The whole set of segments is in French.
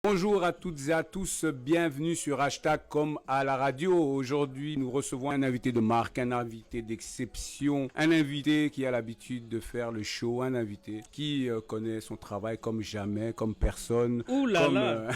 Bonjour à toutes et à tous, bienvenue sur Hashtag comme à la radio. Aujourd'hui, nous recevons un invité de marque, un invité d'exception, un invité qui a l'habitude de faire le show, un invité qui connaît son travail comme jamais, comme personne. Ouh là là.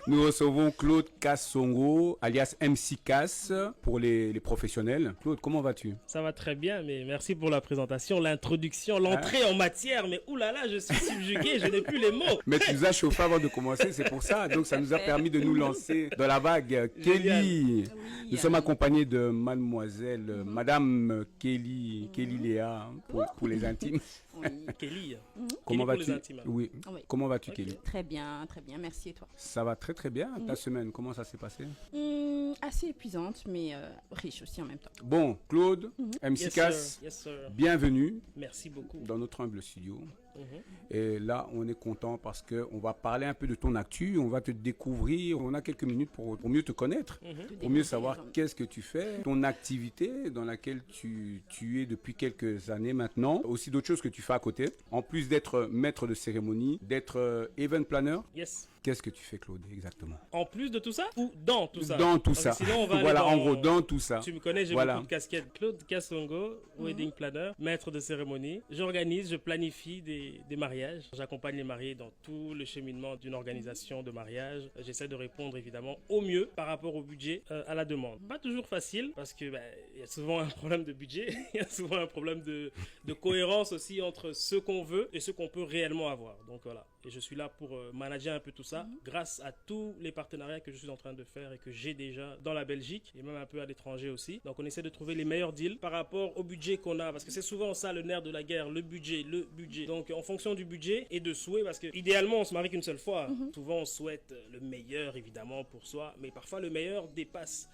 Nous recevons Claude Kassongo, alias MC Kass, pour les professionnels. Claude, comment vas-tu? Ça va très bien, mais merci pour la présentation, l'introduction, l'entrée en matière. Mais ouh là là, je suis subjugué, je n'ai plus les mots. Mais tu nous as chauffé avant de commencer, c'est pour ça. Donc ça nous a permis de nous lancer dans la vague. Kelly, nous sommes accompagnés de mademoiselle, madame Kelly Léa, pour les intimes. Oui. Kelly. Comment Kelly pour vas-tu? les intimes. Oui. Oui. Comment vas-tu, Ok. Kelly? Très bien, merci et toi? Ça va très très bien. Ta semaine, comment ça s'est passé? Assez épuisante, mais riche aussi en même temps. Bon, Claude, MC Yes, Kass, sir. Yes, sir. bienvenue Merci beaucoup. dans notre humble studio. Mhm. Et là, on est content parce qu'on va parler un peu de ton actu, on va te découvrir, on a quelques minutes pour mieux te connaître, pour mieux savoir qu'est-ce que tu fais, ton activité dans laquelle tu es depuis quelques années maintenant, aussi d'autres choses que tu fais à côté. En plus d'être maître de cérémonie, d'être event planner, Yes. qu'est-ce que tu fais, Claude, exactement? En plus de tout ça ou dans tout ça? Dans tout Parce ça. que sinon, on va aller Voilà, dans- en gros, dans tout ça. Tu me connais, j'ai Voilà. beaucoup de casquettes. Claude Kassongo, wedding planner, maître de cérémonie. J'organise, je planifie des mariages. J'accompagne les mariés dans tout le cheminement d'une organisation de mariage. J'essaie de répondre évidemment au mieux par rapport au budget, à la demande. Pas toujours facile parce que y a souvent un problème de budget, il y a souvent un problème de cohérence aussi entre ce qu'on veut et ce qu'on peut réellement avoir. Donc voilà. Et je suis là pour manager un peu tout ça grâce à tous les partenariats que je suis en train de faire et que j'ai déjà dans la Belgique et même un peu à l'étranger aussi. Donc on essaie de trouver les meilleurs deals par rapport au budget qu'on a parce que c'est souvent ça le nerf de la guerre, le budget. Donc en fonction du budget et de souhait parce que idéalement on se marie qu'une seule fois. Souvent on souhaite le meilleur évidemment pour soi, mais parfois le meilleur dépasse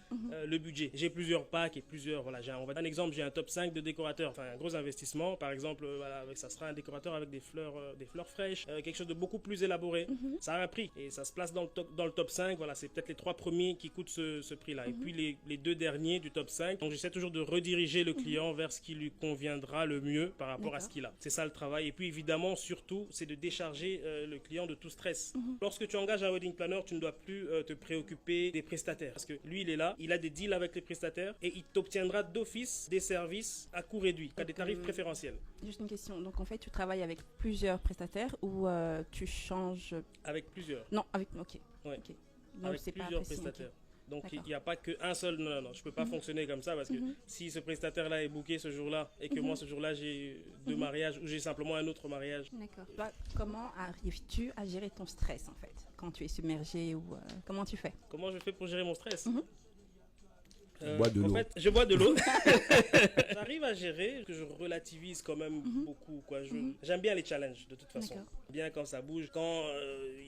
le budget. J'ai plusieurs packs et plusieurs, voilà, on va donner un exemple, j'ai un top 5 de décorateurs, enfin un gros investissement par exemple, voilà, ça sera un décorateur avec des fleurs fraîches, quelque chose de beaucoup plus élaboré. Ça a un prix et ça se place dans le top 5, voilà, c'est peut-être les 3 premiers qui coûtent ce prix-là. Et puis les 2 derniers du top 5. Donc j'essaie toujours de rediriger le client vers ce qui lui conviendra le mieux par rapport à ce qu'il a. C'est ça le travail. Et puis évidemment, surtout, c'est de décharger le client de tout stress. Lorsque tu engages un wedding planner, tu ne dois plus te préoccuper des prestataires. Parce que lui, il est là, il a des deals avec les prestataires et il t'obtiendra d'office des services à coût réduit, à des tarifs préférentiels. Juste une question, donc en fait tu travailles avec plusieurs prestataires ou tu changes... Avec plusieurs. Non, avec... Ok. Ouais. Ok. Donc Avec c'est pas plusieurs précis, ok. prestataires. Donc il D'accord. n'y a pas qu'un seul. Non, je peux pas fonctionner comme ça parce que si ce prestataire-là est booké ce jour-là et que moi ce jour-là j'ai 2 mariages ou j'ai simplement un autre mariage. D'accord. Toi, comment arrives-tu à gérer ton stress en fait quand tu es submergé ou comment tu fais? Comment je fais pour gérer mon stress? Bois de en l'eau. fait, je bois de l'eau. J'arrive à gérer, que je relativise quand même beaucoup. J'aime bien les challenges de toute façon. D'accord. Bien quand ça bouge, quand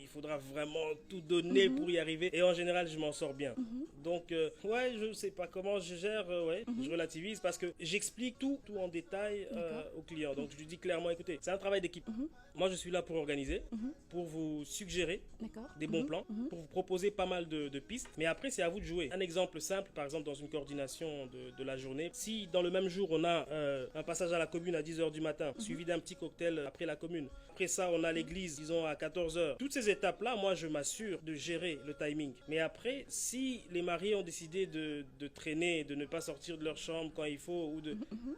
il faudra vraiment tout donner pour y arriver. Et en général, je m'en sors bien. Donc, ouais, je sais pas comment je gère. Je relativise parce que j'explique tout en détail au client. Donc, je lui dis clairement, écoutez, c'est un travail d'équipe. Moi, je suis là pour organiser, pour vous suggérer D'accord. des bons plans, pour vous proposer pas mal de pistes. Mais après, c'est à vous de jouer. Un exemple simple, par exemple, dans une coordination de la journée. Si dans le même jour, on a un passage à la commune à 10h du matin, suivi d'un petit cocktail après la commune. Après ça, on a l'église, disons, à 14h. Toutes ces étapes-là, moi, je m'assure de gérer le timing. Mais après, si les mariés ont décidé de traîner, de ne pas sortir de leur chambre quand il faut,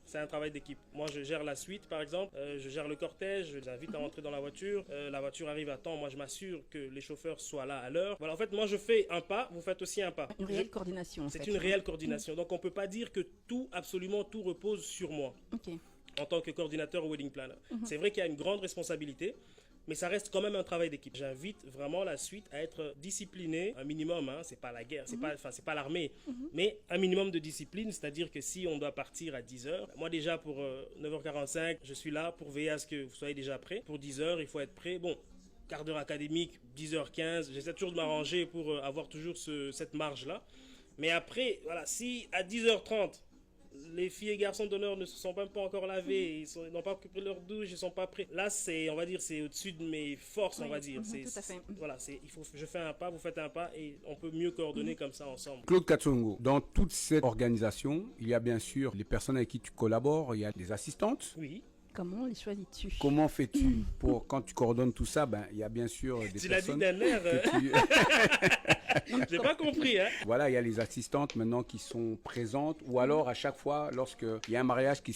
c'est un travail d'équipe. Moi, je gère la suite, par exemple. Je gère le cortège, je les invite à rentrer dans la voiture. La voiture arrive à temps. Moi, je m'assure que les chauffeurs soient là à l'heure. Voilà, en fait, moi, je fais un pas, vous faites aussi un pas. Une réelle coordination en fait. C'est une réelle coordination. Donc, on ne peut pas dire que absolument tout repose sur moi Ok. en tant que coordinateur ou wedding planner. C'est vrai qu'il y a une grande responsabilité, mais ça reste quand même un travail d'équipe. J'invite vraiment la suite à être discipliné, un minimum, c'est pas la guerre, c'est pas l'armée, mais un minimum de discipline, c'est-à-dire que si on doit partir à 10h, moi déjà pour 9h45, je suis là pour veiller à ce que vous soyez déjà prêts. Pour 10h, il faut être prêt. Bon, quart d'heure académique, 10h15, j'essaie toujours de m'arranger pour avoir toujours cette marge-là. Mais après, voilà, si à 10h30, les filles et garçons d'honneur ne se sont même pas encore lavés, ils n'ont pas occupé leur douche, ils ne sont pas prêts. Là, on va dire, c'est au-dessus de mes forces, on va dire. Tout à fait. Voilà, je fais un pas, vous faites un pas et on peut mieux coordonner comme ça ensemble. Claude Kassongo, dans toute cette organisation, il y a bien sûr les personnes avec qui tu collabores, il y a les assistantes. Oui. Comment les choisis-tu? Comment fais-tu pour, quand tu coordonnes tout ça, il y a bien sûr des Tu l'as dit personnes d'un air. que tu... J'ai pas compris, hein. Voilà, il y a les assistantes maintenant qui sont présentes, ou alors à chaque fois, lorsqu'il y a un mariage qui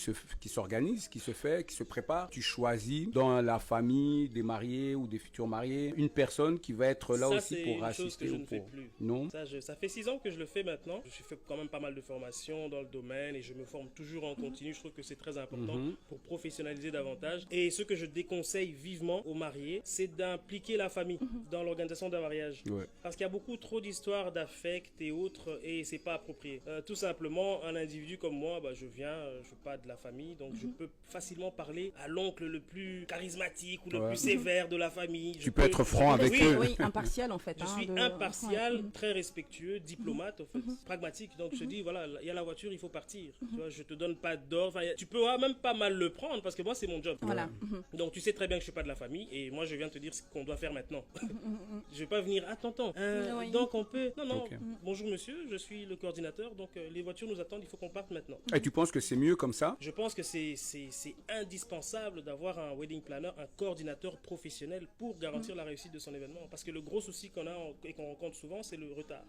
s'organise, qui se fait, qui se prépare, tu choisis dans la famille des mariés ou des futurs mariés une personne qui va être là Ça, aussi c'est pour une chose assister que je ou ne fais pour... plus. Non. Ça fait 6 ans que je le fais maintenant. Je fais quand même pas mal de formations dans le domaine et je me forme toujours en continu. Je trouve que c'est très important pour professionnaliser davantage. Et ce que je déconseille vivement aux mariés, c'est d'impliquer la famille dans l'organisation d'un mariage. Ouais. Parce qu'il y a beaucoup trop d'histoires d'affect et autres et c'est pas approprié. Tout simplement, un individu comme moi, je viens, je suis pas de la famille, donc je peux facilement parler à l'oncle le plus charismatique ou le plus sévère de la famille. Tu peux être franc avec eux. Oui, impartial en fait. Je suis impartial, très respectueux, diplomate en fait, pragmatique. Donc je te dis, voilà, il y a la voiture, il faut partir. Tu vois, je te donne pas d'ordre. Enfin, tu peux même pas mal le prendre parce que moi c'est mon job. Voilà. Donc tu sais très bien que je suis pas de la famille et moi je viens te dire ce qu'on doit faire maintenant. Je vais pas venir, attends, donc on peut... Non, bonjour monsieur, je suis le coordinateur, donc les voitures nous attendent, il faut qu'on parte maintenant. Et tu penses que c'est mieux comme ça? Je pense que c'est indispensable d'avoir un wedding planner, un coordinateur professionnel pour garantir la réussite de son événement. Parce que le gros souci qu'on a et qu'on rencontre souvent, c'est le retard.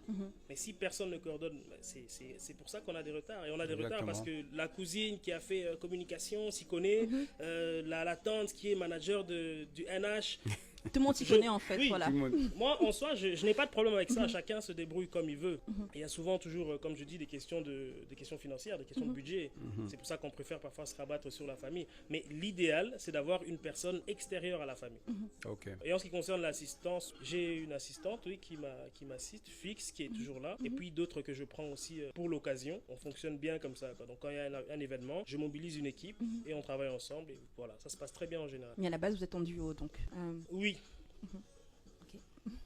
Mais si personne ne coordonne, c'est pour ça qu'on a des retards. Et on a des retards parce que la cousine qui a fait communication s'y connaît, la tante qui est manager du NH... Tout le monde s'y connaît en fait, oui, voilà. Moi, en soi, je n'ai pas de problème avec ça. Chacun se débrouille comme il veut. Il y a souvent toujours, comme je dis, des questions financières, des questions de budget. C'est pour ça qu'on préfère parfois se rabattre sur la famille. Mais l'idéal, c'est d'avoir une personne extérieure à la famille. Et en ce qui concerne l'assistance, j'ai une assistante, oui, qui m'assiste, fixe, qui est toujours là. Et puis d'autres que je prends aussi pour l'occasion. On fonctionne bien comme ça, quoi. Donc quand il y a un événement, je mobilise une équipe et on travaille ensemble. Et voilà, ça se passe très bien en général. Mais à la base, vous êtes en duo, donc. Oui.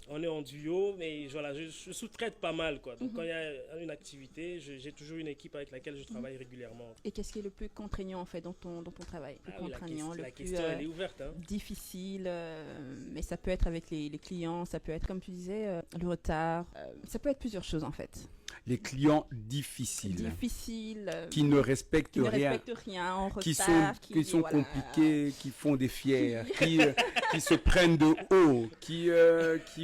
On est en duo, mais voilà, je sous-traite pas mal, quoi. Donc quand il y a une activité, j'ai toujours une équipe avec laquelle je travaille régulièrement. Et qu'est-ce qui est le plus contraignant en fait dans ton travail? Le plus contraignant, la question elle est ouverte, hein. Difficile, mais ça peut être avec les clients, ça peut être comme tu disais, le retard, ça peut être plusieurs choses en fait. Les clients difficiles, qui ne respectent rien, en retard, qui sont compliqués, qui font des fiers, qui se prennent de haut, qui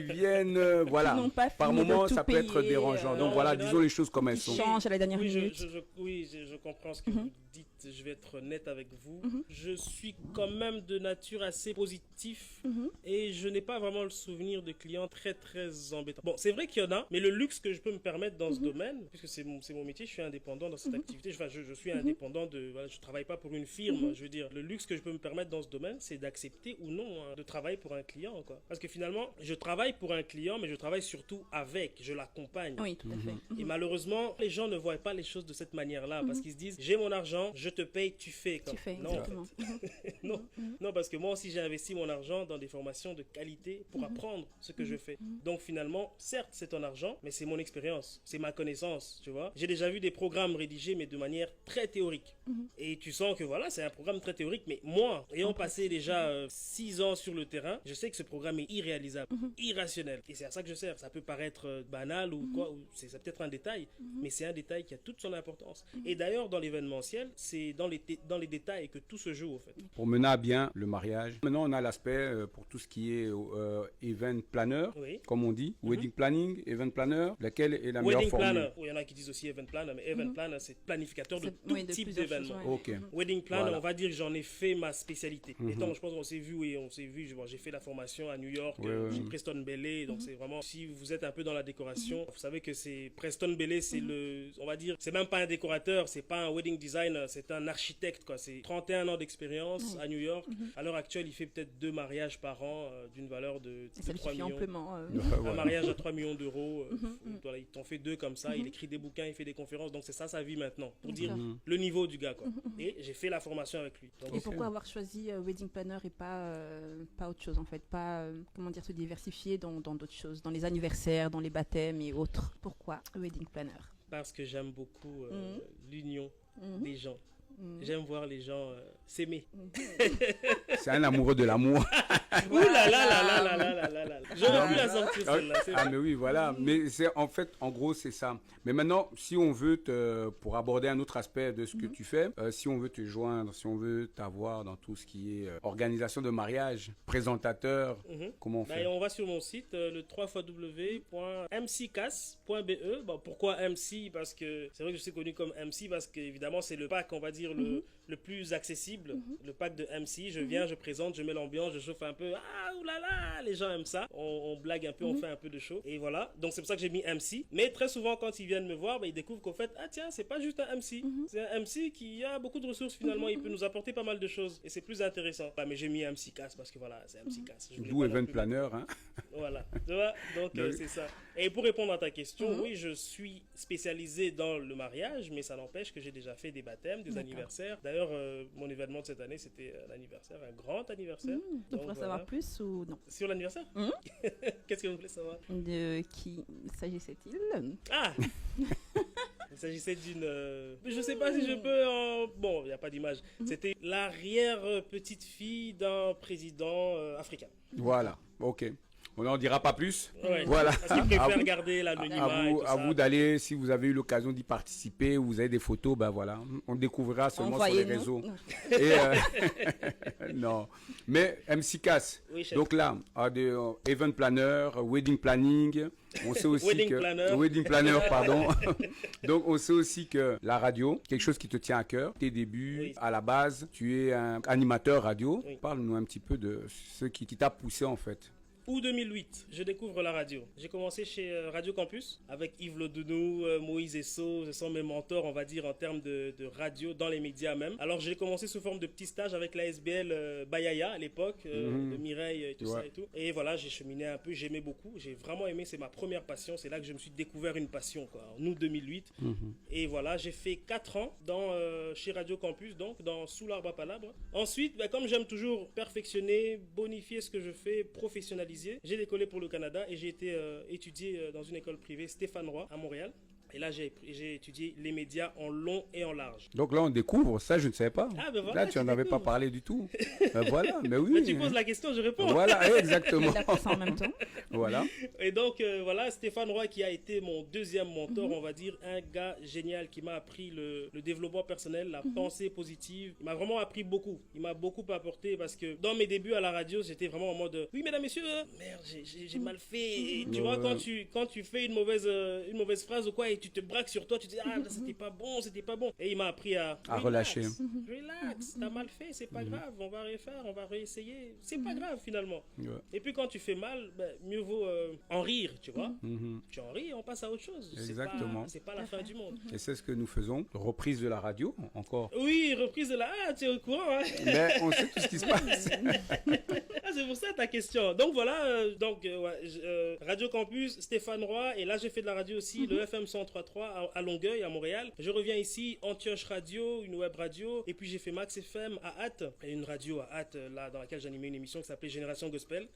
viennent, voilà. Par moments, ça peut être dérangeant. Donc voilà, disons les choses comme elles sont. Change à la dernière minute. Je comprends ce que vous dites. Je vais être honnête avec vous. Je suis quand même de nature assez positif et je n'ai pas vraiment le souvenir de clients très très embêtants. Bon, c'est vrai qu'il y en a, mais le luxe que je peux me permettre dans ce domaine, puisque c'est mon métier, je suis indépendant dans cette activité. Enfin, je suis indépendant voilà, je travaille pas pour une firme. Je veux dire, le luxe que je peux me permettre dans ce domaine, c'est d'accepter ou non de travailler pour un client, quoi. Parce que finalement, je travaille pour un client, mais je travaille surtout avec, je l'accompagne. Oui, tout à fait. Et malheureusement, les gens ne voient pas les choses de cette manière-là, parce qu'ils se disent, j'ai mon argent, je te paye, tu fais. Tu fais, non, exactement. Non, parce que moi aussi, j'ai investi mon argent dans des formations de qualité pour apprendre ce que je fais. Donc finalement, certes, c'est ton argent, mais c'est mon expérience, c'est ma connaissance, tu vois. J'ai déjà vu des programmes rédigés, mais de manière très théorique. Et tu sens que voilà, c'est un programme très théorique, mais moi, ayant passé déjà 6 ans sur le terrain, je sais que ce programme est irréalisable, irrationnel. Et c'est à ça que je sers. Ça peut paraître banal ou quoi, ou c'est peut-être un détail, mais c'est un détail qui a toute son importance. Et d'ailleurs, dans l'événementiel, c'est dans les détails que tout se joue, au fait. Pour mener à bien le mariage, maintenant on a l'aspect pour tout ce qui est event planner, comme on dit, wedding planning, event planner, laquelle est la meilleure formule? Wedding planner, il y en a qui disent aussi event planner, mais event planner, c'est planificateur de tout type d'événement. Wedding planner, on va dire que j'en ai fait ma spécialité. Et donc, je pense qu'on s'est vu, j'ai fait la formation à New York, chez Preston Bailey, donc c'est vraiment, si vous êtes un peu dans la décoration, vous savez que c'est Preston Bailey, c'est on va dire, c'est même pas un décorateur, c'est pas un wedding designer, c'est un architecte, quoi. C'est 31 ans d'expérience à New York. À l'heure actuelle, il fait peut-être 2 mariages par an d'une valeur de 3 millions. Amplement, un mariage à 3 millions d'euros. Voilà, il t'en fait 2 comme ça, il écrit des bouquins, il fait des conférences, donc c'est ça sa vie maintenant, pour dire le niveau du gars, quoi. Et j'ai fait la formation avec lui. Donc, et pourquoi avoir choisi wedding planner et pas autre chose en fait, pas comment dire, se diversifier dans d'autres choses, dans les anniversaires, dans les baptêmes et autres? Pourquoi wedding planner? Parce que j'aime beaucoup l'union des gens. J'aime voir les gens s'aimer. C'est un amoureux de l'amour. Ouh là là là là là là là là. J'aurais pu la sortir celle-là. Ah mais oui, voilà. Mais c'est en fait, en gros, c'est ça. Mais maintenant, si on veut pour aborder un autre aspect de ce que tu fais, si on veut te joindre, si on veut t'avoir dans tout ce qui est organisation de mariage, présentateur, comment on fait? On va sur mon site, le www.mccas.be. Bon, pourquoi MC? Parce que c'est vrai que je suis connu comme MC parce qu'évidemment, c'est le pack, on va dire, le plus accessible. Le pack de MC. Je viens, je présente, je mets l'ambiance, je chauffe un peu. Ah, oulala, les gens aiment ça. On blague un peu, on fait un peu de show. Et voilà. Donc, c'est pour ça que j'ai mis MC. Mais très souvent, quand ils viennent me voir, ils découvrent qu'au fait, ah tiens, c'est pas juste un MC. C'est un MC qui a beaucoup de ressources finalement. Il peut nous apporter pas mal de choses. Et c'est plus intéressant. Bah, mais j'ai mis MC Cass parce que voilà, c'est MC Cass. D'où event planner, hein. Voilà. Tu vois? Donc, c'est ça. Et pour répondre à ta question, oui, je suis spécialisé dans le mariage, mais ça n'empêche que j'ai déjà fait des baptêmes, des anniversaires. D'ailleurs, mon événement de cette année, c'était l'anniversaire, un grand anniversaire. On pourra savoir plus ou non? Sur l'anniversaire? Qu'est-ce que vous voulez savoir? De qui s'agissait-il? Ah! Il s'agissait d'une... je sais pas si je peux... Bon, il n'y a pas d'image. C'était l'arrière-petite-fille d'un président africain. Voilà, ok. On n'en dira pas plus. Ouais, voilà. Parce qu'ils préfèrent garder l'anonymat et tout à ça. vous d'aller, si vous avez eu l'occasion d'y participer, ou vous avez des photos, ben voilà. On découvrira seulement sur les réseaux. Et, non. Mais MC Cass, Oui, chef. donc là, event planner, wedding planning, on sait aussi wedding planner, pardon. Donc on sait aussi que la radio, quelque chose qui te tient à cœur. Tes débuts, à la base, tu es un animateur radio. Oui. Parle-nous un petit peu de ce qui t'a poussé en fait. Août 2008, je découvre la radio. J'ai commencé chez Radio Campus avec Yves Lodounou, Moïse Esso. Ce sont mes mentors, on va dire, en termes de radio, dans les médias même. Alors j'ai commencé sous forme de petit stage avec la SBL Bayaya à l'époque, de Mireille et tout ça et tout. Et voilà, j'ai cheminé un peu, j'aimais beaucoup. J'ai vraiment aimé, c'est ma première passion. C'est là que je me suis découvert une passion, quoi, en août 2008. Et voilà, j'ai fait 4 ans chez Radio Campus, donc dans Sous l'arbre à palabres. Ensuite, comme j'aime toujours perfectionner, bonifier ce que je fais, professionnaliser, j'ai décollé pour le Canada et j'ai été étudié dans une école privée Stéphane Roy à Montréal. Et là, j'ai étudié les médias en long et en large. Donc là, on découvre, ça je ne savais pas. Ah, ben voilà, là, tu n'en avais pas parlé du tout. Voilà, mais oui. Mais tu poses la question, je réponds. Voilà, exactement. Il a fait ça en même temps. Voilà. Et donc, voilà, Stéphane Roy qui a été mon deuxième mentor, on va dire, un gars génial qui m'a appris le développement personnel, la pensée positive. Il m'a vraiment appris beaucoup. Il m'a beaucoup apporté parce que dans mes débuts à la radio, j'étais vraiment en mode, oui, mesdames, messieurs, merde, j'ai mal fait. Et tu vois, quand tu fais une mauvaise phrase ou quoi, et tu te braques sur toi, tu te dis, ah, c'était pas bon, c'était pas bon. Et il m'a appris à relâcher. Relax, t'as mal fait, c'est pas grave, on va refaire, on va réessayer. C'est pas grave finalement. Ouais. Et puis quand tu fais mal, mieux vaut en rire, tu vois. Tu en ris et on passe à autre chose. Exactement. C'est pas la fin du monde. Et c'est ce que nous faisons. Reprise de la radio, encore. Oui, reprise de la... Ah, tu es au courant, hein. Mais on sait tout ce qui se passe. Ah, c'est pour ça ta question. Donc voilà, Radio Campus, Stéphane Roy, et là j'ai fait de la radio aussi, le FM 103.3 à Longueuil, à Montréal. Je reviens ici, Antioche Radio, une web radio, et puis j'ai fait Max FM à Hatt, une radio à Hatt, là, dans laquelle j'animais une émission qui s'appelait Génération Gospel.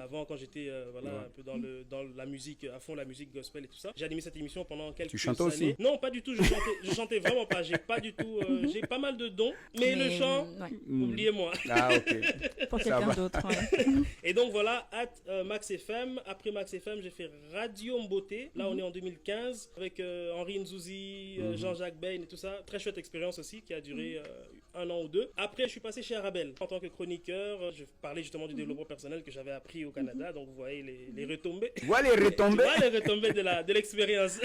Avant, quand j'étais un peu dans la musique, à fond la musique gospel et tout ça. J'ai animé cette émission pendant quelques années. Tu chantais aussi? Non, pas du tout, je chantais vraiment pas. J'ai pas du tout, j'ai pas mal de dons, mais le chant, oubliez-moi. Ah, ok. Pour quelqu'un d'autre. Et donc voilà, Max FM. Après Max FM, j'ai fait Radio Mboté. Là, on est en 2015 avec Henri Nzouzi, Jean-Jacques Bain et tout ça. Très chouette expérience aussi qui a duré 1 an ou 2. Après, je suis passé chez Arabelle en tant que chroniqueur. Je parlais justement du développement personnel que j'avais appris au Canada. Donc vous voyez les retombées. Voilà les retombées. Tu vois les retombées de l'expérience.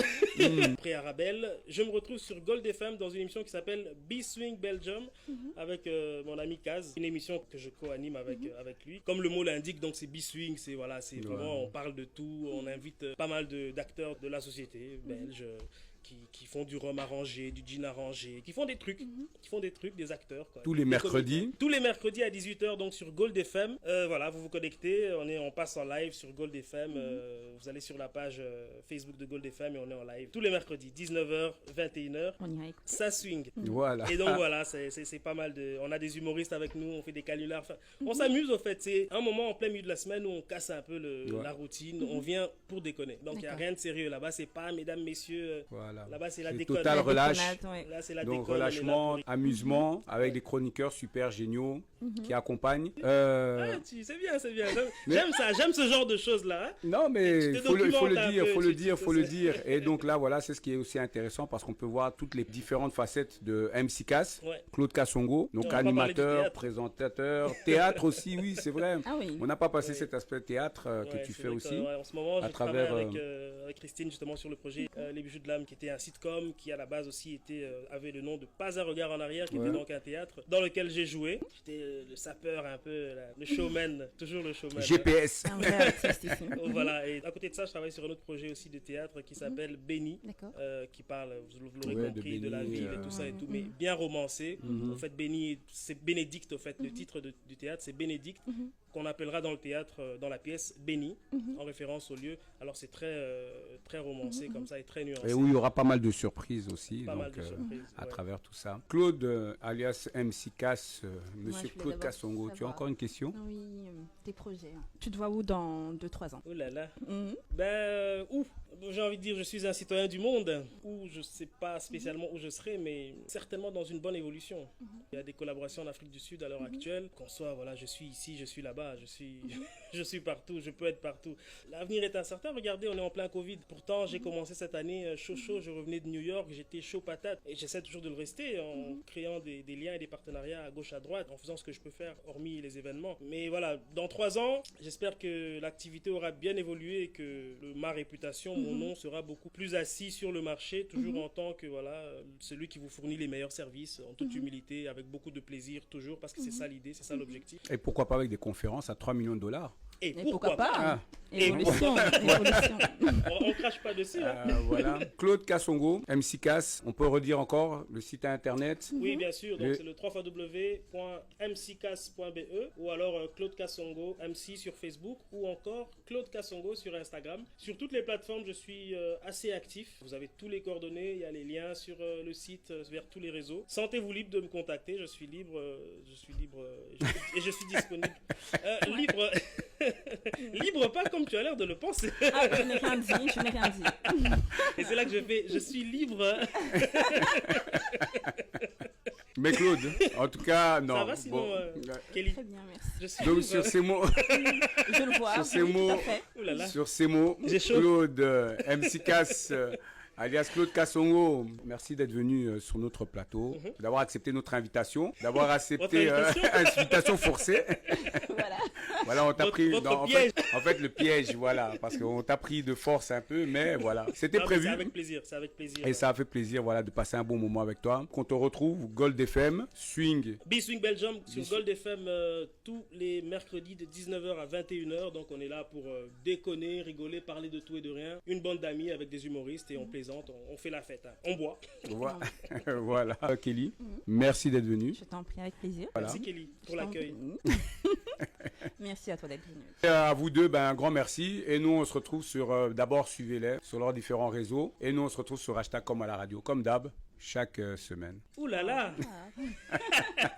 Après Arabelle, je me retrouve sur Gold FM dans une émission qui s'appelle B-Swing Belgium avec mon ami Kaz. Une émission que je co-anime avec lui. Comme le mot l'indique, donc c'est B-Swing, c'est vraiment, on parle de tout. On invite pas mal d'acteurs de la société belge. Qui font du rhum arrangé, du gin arrangé, qui font des trucs, des acteurs. Quoi. Tous les mercredis. Tous les mercredis à 18h, donc sur Gold FM. Voilà, vous vous connectez, on passe en live sur Gold FM. Vous allez sur la page Facebook de Gold FM et on est en live. Tous les mercredis, 19h, 21h. On ira écouter. Ça swing. Voilà. Et donc voilà, c'est pas mal de... On a des humoristes avec nous, on fait des canulars. Enfin, on s'amuse au fait. C'est un moment en plein milieu de la semaine où on casse un peu la routine. On vient pour déconner. Donc il n'y a rien de sérieux là-bas. C'est pas, mesdames, messieurs... Voilà. voilà. Là-bas, c'est la C'est déconne. total La relâche. déconnade, ouais. Là, c'est la Donc déconne. relâchement, on est là amusement, avec des chroniqueurs super géniaux qui accompagnent. c'est bien, c'est bien. J'aime ça, j'aime ce genre de choses-là. Hein. Non, mais Tu te il faut le documentes un dire, peu, faut le tu dire, te faut le sais. dire. Et donc là, voilà, c'est ce qui est aussi intéressant parce qu'on peut voir toutes les différentes facettes de MC Cass, Ouais. Claude Kassongo, donc On va pas parler du animateur, théâtre. présentateur, théâtre aussi, oui, c'est vrai. Ah oui. On n'a pas passé Oui. cet aspect théâtre que Ouais, tu c'est fais vrai aussi. que, ouais, en ce moment, à je travers, travaille avec Christine justement sur le projet Les Bijoux de l'âme, qui était un sitcom qui à la base aussi avait le nom de Pas un regard en arrière, qui Ouais. était donc un théâtre dans lequel j'ai joué. J'étais le sapeur un peu, le showman, toujours le showman. GPS. Un vrai artiste ici. Oh, voilà, et à côté de ça, je travaille sur un autre projet aussi de théâtre qui s'appelle Béni, D'accord. qui parle, vous l'aurez Ouais, de compris, de la Béni, ville et tout ça et tout, mais bien romancé. En fait, Béni, c'est Bénédicte, au fait, le titre du théâtre, c'est Bénédicte, qu'on appellera dans le théâtre, dans la pièce, Béni, en référence au lieu. Alors c'est très romancé comme ça et très nuancé. Et où il y aura pas mal de surprises aussi, Pas mal donc, de surprises, à ouais. travers tout ça. Claude, alias MC Cass, Monsieur je voulais Claude d'abord Kassongo, tu as savoir. encore une question? Oui, tes projets. Tu te vois où dans 2-3 ans? Oh là là. Mhm. Ben, j'ai envie de dire, je suis un citoyen du monde, où je sais pas spécialement où je serai, mais certainement dans une bonne évolution. Il y a des collaborations en Afrique du Sud à l'heure actuelle, qu'on soit, voilà, je suis ici, je suis là-bas, je suis partout, je peux être partout. L'avenir est incertain, regardez, on est en plein Covid. Pourtant, j'ai commencé cette année chaud, je revenais de New York, j'étais chaud patate, et j'essaie toujours de le rester en créant des liens et des partenariats à gauche, à droite, en faisant ce que je peux faire, hormis les événements. Mais voilà, dans 3 ans, j'espère que l'activité aura bien évolué et que ma réputation, mon nom sera beaucoup plus assis sur le marché, toujours en tant que voilà, celui qui vous fournit les meilleurs services, en toute humilité, avec beaucoup de plaisir, toujours, parce que c'est ça l'idée, c'est ça l'objectif. Et pourquoi pas avec des conférences à 3 millions de dollars? Et Et pourquoi pas Ah. Évolution, évolution. On crache pas dessus. Hein. Voilà. Claude Kassongo, MC Cass, on peut redire encore le site internet. Oui, bien sûr. Donc, Le- c'est le www.mccas.be ou alors Claude Kassongo, MC sur Facebook ou encore Claude Kassongo sur Instagram. Sur toutes les plateformes, je suis assez actif. Vous avez tous les coordonnées, il y a les liens sur le site, vers tous les réseaux. Sentez-vous libre de me contacter. Je suis libre, et je suis disponible. Libre, libre pas comme tu as l'air de le penser. Ah, je n'ai rien dit, je n'ai rien dit. Et c'est là que je suis libre. Mais Claude, en tout cas, non. Ça va sinon, bon. Kelly? Très bien, merci. Je suis Donc libre. sur ces mots, Je le vois. Sur ces oui, mots- tout à fait. Ouh là là. sur ces mots, J'ai chaud. Claude, MC Cass, alias Claude Kassongo, merci d'être venu sur notre plateau, d'avoir accepté notre invitation, d'avoir accepté Votre invitation invitation forcée. Voilà. Voilà, on t'a Votre- pris votre en piège. fait le piège, voilà, parce qu'on t'a pris de force un peu, mais voilà, c'était Non, mais prévu. C'est avec plaisir, c'est avec plaisir. Et ça a fait plaisir, voilà, de passer un bon moment avec toi. Qu'on te retrouve, Gold FM, Swing. B-Swing Belgium sur B-Swing. Gold FM tous les mercredis de 19h à 21h. Donc on est là pour déconner, rigoler, parler de tout et de rien. Une bande d'amis avec des humoristes et on plaisante, on fait la fête, hein. On boit. Voilà. Voilà. Kelly, merci d'être venu. Je t'en prie avec plaisir. Voilà. Merci Kelly pour Je t'en l'accueil. prie. Merci à toi d'être venu. Et à vous deux, ben, un grand merci. Et nous, on se retrouve sur, d'abord, suivez-les sur leurs différents réseaux. Et nous, on se retrouve sur hashtag comme à la radio, comme d'hab, chaque semaine. Ouh là là. Ah.